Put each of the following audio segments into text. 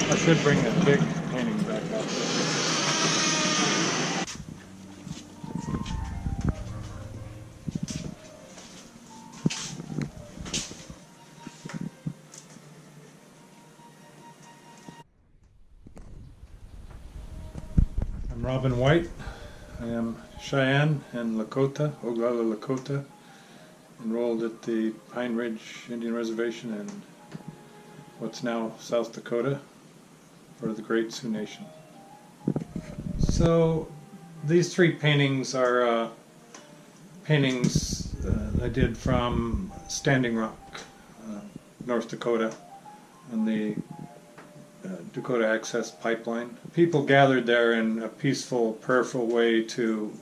I should bring that big painting back up. I'm Roben White. I am Cheyenne and Lakota, Oglala Lakota, enrolled at the Pine Ridge Indian Reservation in what's now South Dakota for the Great Sioux Nation. So these three paintings are paintings I did from Standing Rock, North Dakota, and the Dakota Access Pipeline. People gathered there in a peaceful, prayerful way to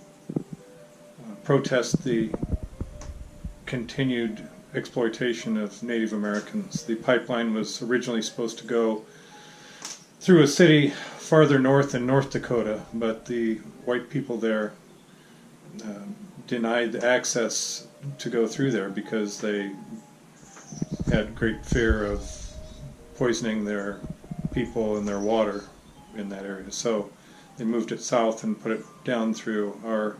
protest the continued exploitation of Native Americans. The pipeline was originally supposed to go through a city farther north in North Dakota, but the white people there denied the access to go through there because they had great fear of poisoning their people and their water in that area. So they moved it south and put it down through our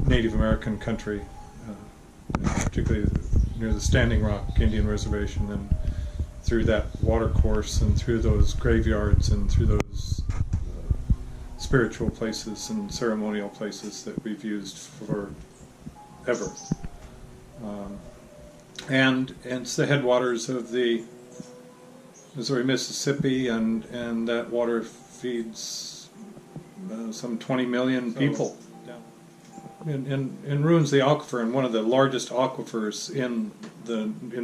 Native American country, particularly near the Standing Rock Indian Reservation, and through that water course and through those graveyards and through those spiritual places and ceremonial places that we've used forever. And it's the headwaters of the Missouri, Mississippi, and that water feeds some 20 million people. And ruins the aquifer, and one of the largest aquifers in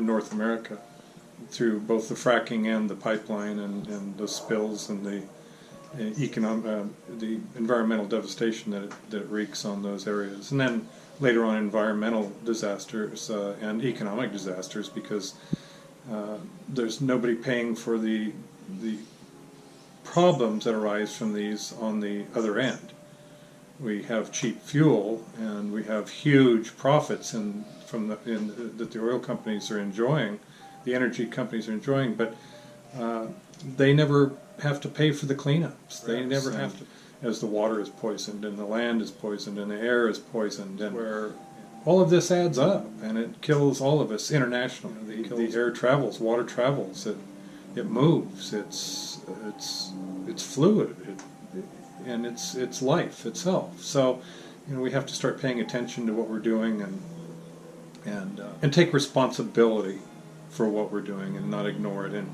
North America, through both the fracking and the pipeline and the spills and the the environmental devastation that it wreaks on those areas, and then later on environmental disasters and economic disasters, because there's nobody paying for the problems that arise from these on the other end. We have cheap fuel, and we have huge profits that the oil companies are enjoying, the energy companies are enjoying, but they never have to pay for the cleanups. They never have to, as the water is poisoned, and the land is poisoned, and the air is poisoned, and where all of this adds up, and it kills all of us internationally. The air travels, water travels, it moves, it's fluid, and it's life itself. So, we have to start paying attention to what we're doing and take responsibility for what we're doing and not ignore it. And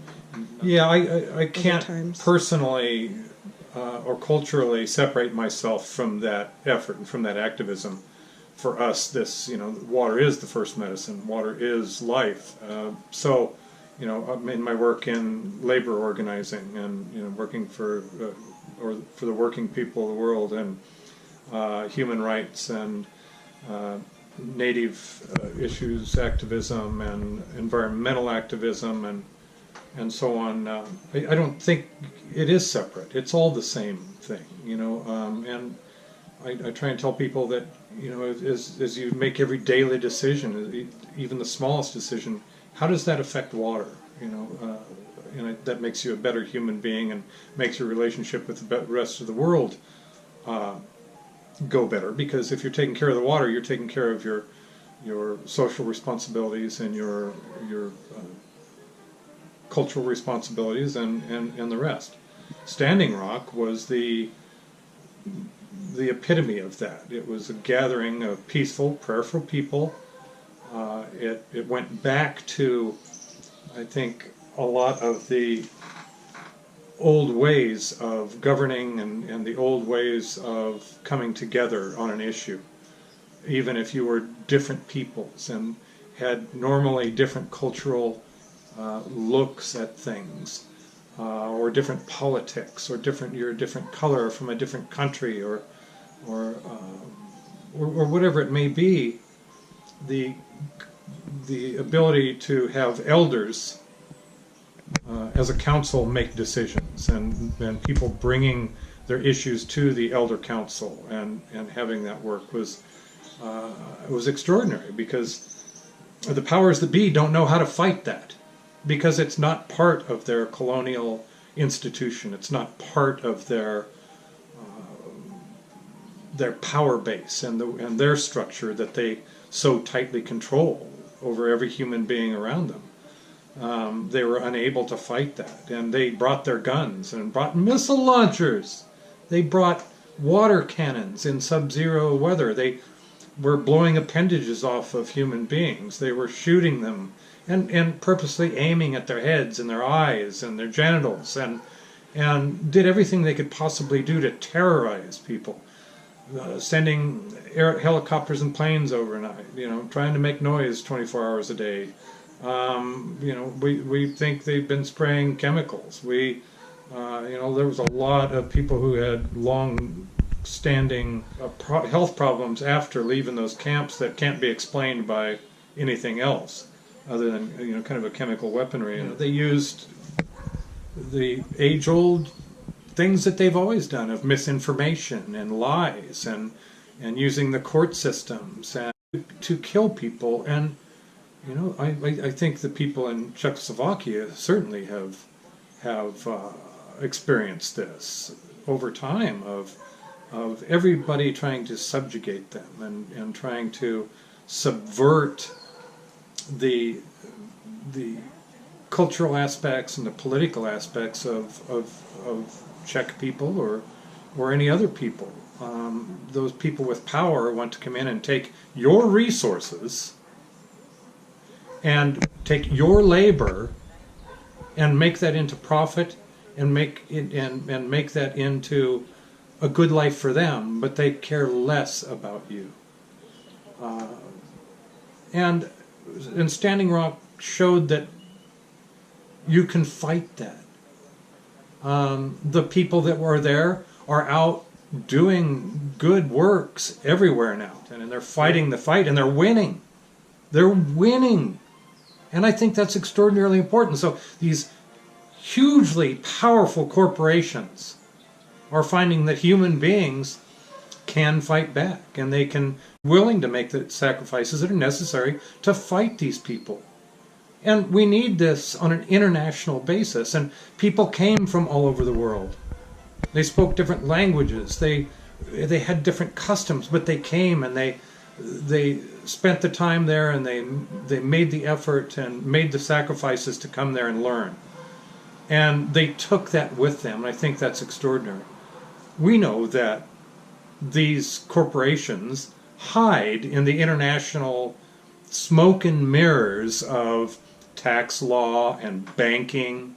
I can't personally or culturally separate myself from that effort and from that activism. For us, this, water is the first medicine. Water is life. So, in my work in labor organizing and working for the working people of the world, and human rights and Native issues activism and environmental activism and so on. I don't think it is separate. It's all the same thing, and I try and tell people that, as you make every daily decision, even the smallest decision, how does that affect water? And that makes you a better human being and makes your relationship with the rest of the world go better. Because if you're taking care of the water, you're taking care of your social responsibilities and your cultural responsibilities and the rest. Standing Rock was the epitome of that. It was a gathering of peaceful, prayerful people. It went back to, I think, a lot of the old ways of governing and the old ways of coming together on an issue, even if you were different peoples and had normally different cultural looks at things, or different politics, or you're a different color from a different country, or whatever it may be. The ability to have elders as a council make decisions, and people bringing their issues to the elder council and having that work was extraordinary, because the powers that be don't know how to fight that, because it's not part of their colonial institution. It's not part of their power base and their structure that they so tightly control over every human being around them. They were unable to fight that, and they brought their guns and brought missile launchers. They brought water cannons in sub-zero weather. They were blowing appendages off of human beings. They were shooting them and purposely aiming at their heads and their eyes and their genitals, and did everything they could possibly do to terrorize people. Sending helicopters and planes overnight, trying to make noise 24 hours a day. We think they've been spraying chemicals. There was a lot of people who had long-standing health problems after leaving those camps that can't be explained by anything else other than kind of a chemical weaponry. They used the age-old things that they've always done of misinformation and lies and using the court systems and to kill people. And I think the people in Czechoslovakia certainly have experienced this over time of everybody trying to subjugate them and trying to subvert the cultural aspects and the political aspects of Czech people or any other people. Those people with power want to come in and take your resources and take your labor and make that into profit and make that into a good life for them, but they care less about you. And Standing Rock showed that you can fight that. The people that were there are out doing good works everywhere now, and they're fighting the fight, and they're winning. They're winning. And I think that's extraordinarily important. So these hugely powerful corporations are finding that human beings can fight back, and they can willing to make the sacrifices that are necessary to fight these people. And we need this on an international basis. And people came from all over the world. They spoke different languages. They had different customs, but they came and they spent the time there, and they made the effort and made the sacrifices to come there and learn. And they took that with them, and I think that's extraordinary. We know that these corporations hide in the international smoke and mirrors of tax law and banking,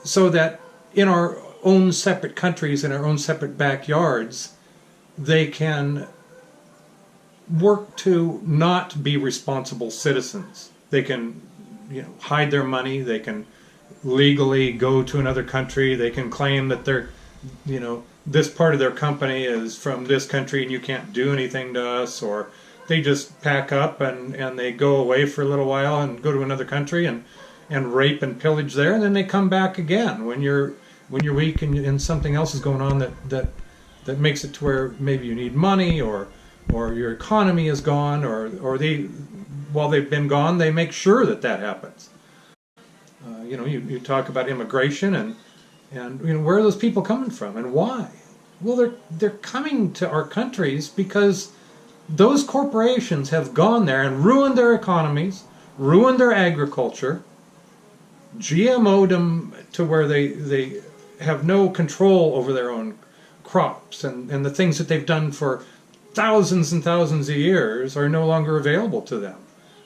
so that in our own separate countries, in our own separate backyards, they can work to not be responsible citizens. They can hide their money, they can legally go to another country, they can claim that they're this part of their company is from this country and you can't do anything to us, or they just pack up and they go away for a little while and go to another country and rape and pillage there, and then they come back again when you're weak and something else is going on that makes it to where maybe you need money or your economy is gone, or they, while they've been gone, they make sure that happens. You talk about immigration and where are those people coming from and why? Well, they're coming to our countries because those corporations have gone there and ruined their economies, ruined their agriculture, GMO'd them to where they have no control over their own crops, and the things that they've done for thousands and thousands of years are no longer available to them.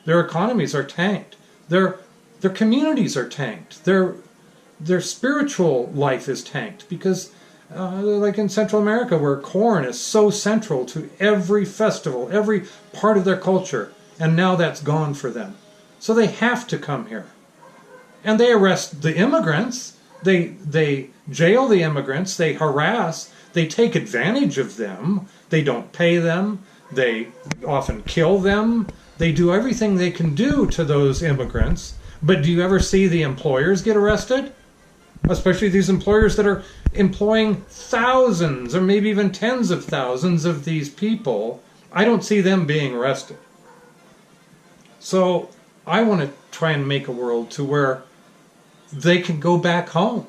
Their economies are tanked. Their communities are tanked. Their spiritual life is tanked because, like in Central America, where corn is so central to every festival, every part of their culture, and now that's gone for them. So they have to come here. And they arrest the immigrants, they jail the immigrants, they harass, they take advantage of them, they don't pay them, they often kill them, they do everything they can do to those immigrants. But do you ever see the employers get arrested? Especially these employers that are employing thousands or maybe even tens of thousands of these people. I don't see them being arrested. So I want to try and make a world to where they can go back home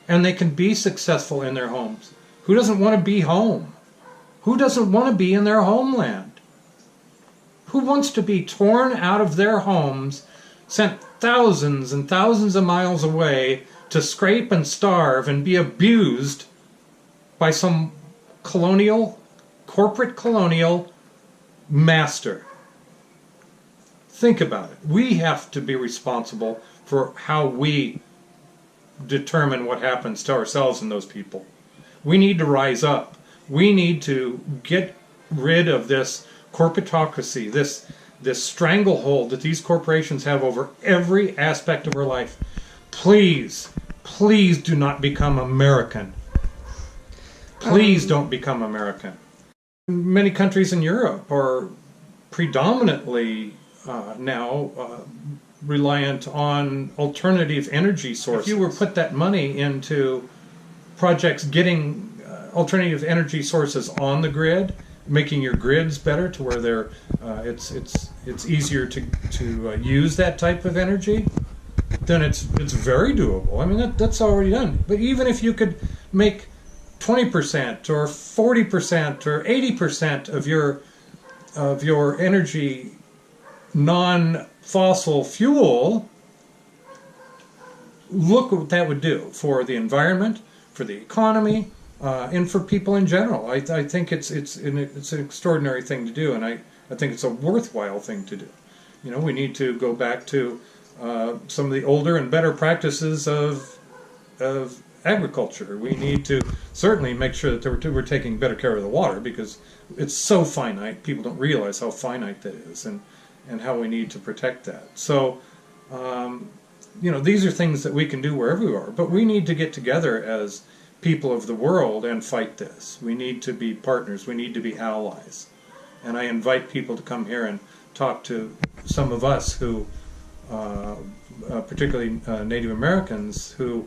and they can be successful in their homes. Who doesn't want to be home? Who doesn't want to be in their homeland? Who wants to be torn out of their homes, sent thousands and thousands of miles away to scrape and starve and be abused by some corporate colonial master? Think about it. We have to be responsible for how we determine what happens to ourselves and those people. We need to rise up. We need to get rid of this corporatocracy, this stranglehold that these corporations have over every aspect of our life. Please, please do not become American. Please don't become American. Many countries in Europe are predominantly now reliant on alternative energy sources. If you were to put that money into projects getting alternative energy sources on the grid, making your grids better to where they're it's easier to use that type of energy, then it's very doable. I mean, that's already done. But even if you could make 20% or 40% or 80% of your energy non-fossil fuel, look what that would do for the environment, for the economy, and for people in general. I think it's an extraordinary thing to do, and I think it's a worthwhile thing to do. You know, we need to go back to some of the older and better practices of agriculture. We need to certainly make sure that we're taking better care of the water, because it's so finite. People don't realize how finite that is, and how we need to protect that. So, you know, these are things that we can do wherever we are, but we need to get together as people of the world and fight this. We need to be partners. We need to be allies. And I invite people to come here and talk to some of us who, particularly Native Americans, who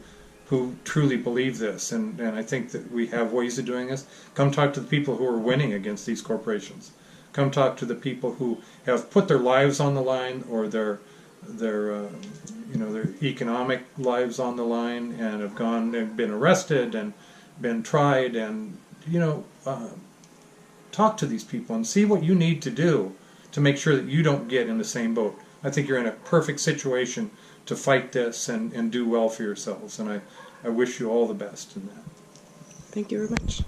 truly believe this. And I think that we have ways of doing this. Come talk to the people who are winning against these corporations. Come talk to the people who have put their lives on the line, or their economic lives on the line, and have gone and been arrested and been tried, and talk to these people and see what you need to do to make sure that you don't get in the same boat. I think you're in a perfect situation to fight this and do well for yourselves, and I wish you all the best in that. Thank you very much.